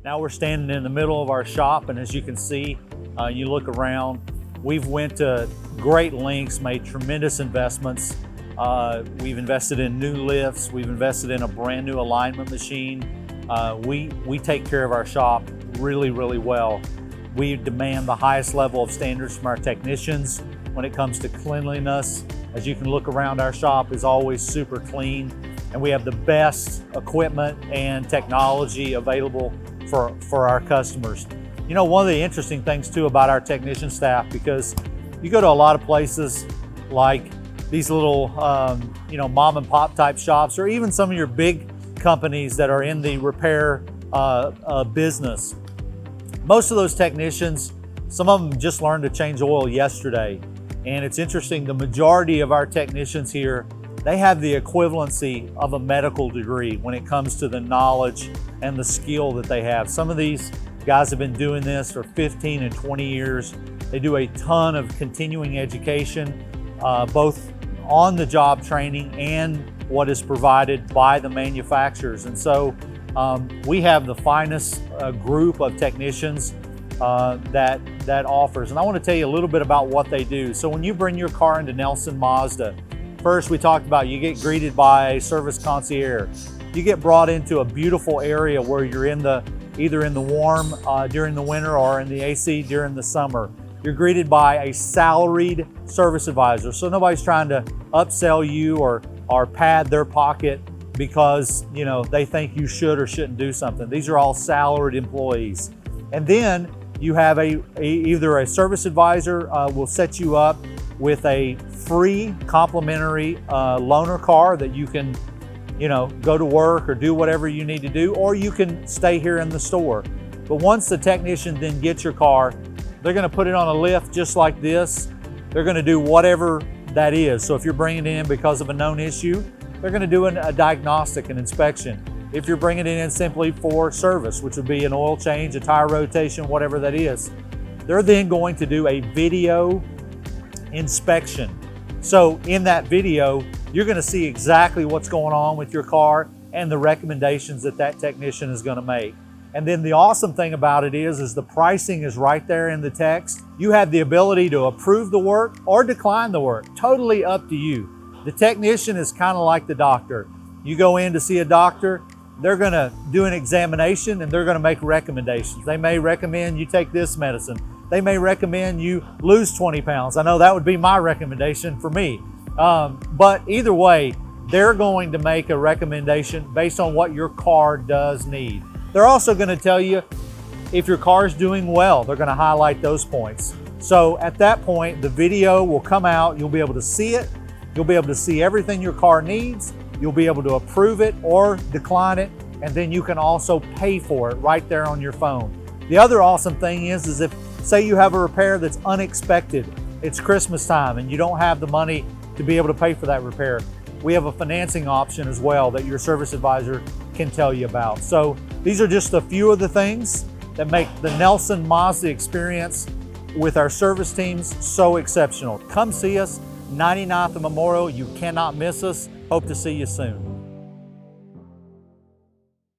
Now we're standing in the middle of our shop, and as you can see, you look around, we've went to great lengths, made tremendous investments. We've invested in new lifts, we've invested in a brand new alignment machine. We take care of our shop really, really well. We demand the highest level of standards from our technicians when it comes to cleanliness. As you can look around, our shop is always super clean, and we have the best equipment and technology available for our customers. You know, one of the interesting things too about our technician staff, because you go to a lot of places like these little, mom and pop type shops, or even some of your big companies that are in the repair business. Most of those technicians, some of them just learned to change oil yesterday. And it's interesting, the majority of our technicians here, they have the equivalency of a medical degree when it comes to the knowledge and the skill that they have. Some of these guys have been doing this for 15 and 20 years. They do a ton of continuing education, both on the job training and what is provided by the manufacturers. And so we have the finest group of technicians that offers. And I want to tell you a little bit about what they do. So when you bring your car into Nelson Mazda, first we talked about you get greeted by a service concierge. You get brought into a beautiful area where you're either in the warm during the winter or in the AC during the summer. You're greeted by a salaried service advisor. So nobody's trying to upsell you or pad their pocket because they think you should or shouldn't do something. These are all salaried employees. And then you have either a service advisor will set you up with a free complimentary loaner car that you can go to work or do whatever you need to do, or you can stay here in the store. But once the technician then gets your car, they're going to put it on a lift just like this. They're going to do whatever that is. So if you're bringing it in because of a known issue, they're going to do a diagnostic, an inspection. If you're bringing it in simply for service, which would be an oil change, a tire rotation, whatever that is, they're then going to do a video inspection. So in that video, you're going to see exactly what's going on with your car and the recommendations that technician is going to make. And then the awesome thing about it is the pricing is right there in the text. You have the ability to approve the work or decline the work, totally up to you. The technician is kind of like the doctor. You go in to see a doctor, they're going to do an examination and they're going to make recommendations. They may recommend you take this medicine. They may recommend you lose 20 pounds. I know that would be my recommendation for me. But either way, they're going to make a recommendation based on what your car does need. They're also going to tell you if your car is doing well. They're going to highlight those points. So at that point, the video will come out. You'll be able to see it. You'll be able to see everything your car needs. You'll be able to approve it or decline it. And then you can also pay for it right there on your phone. The other awesome thing is if, say you have a repair that's unexpected, it's Christmas time and you don't have the money to be able to pay for that repair, we have a financing option as well that your service advisor can tell you about. So these are just a few of the things that make the Nelson Mazda experience with our service teams so exceptional. Come see us, 99th and Memorial. You cannot miss us. Hope to see you soon.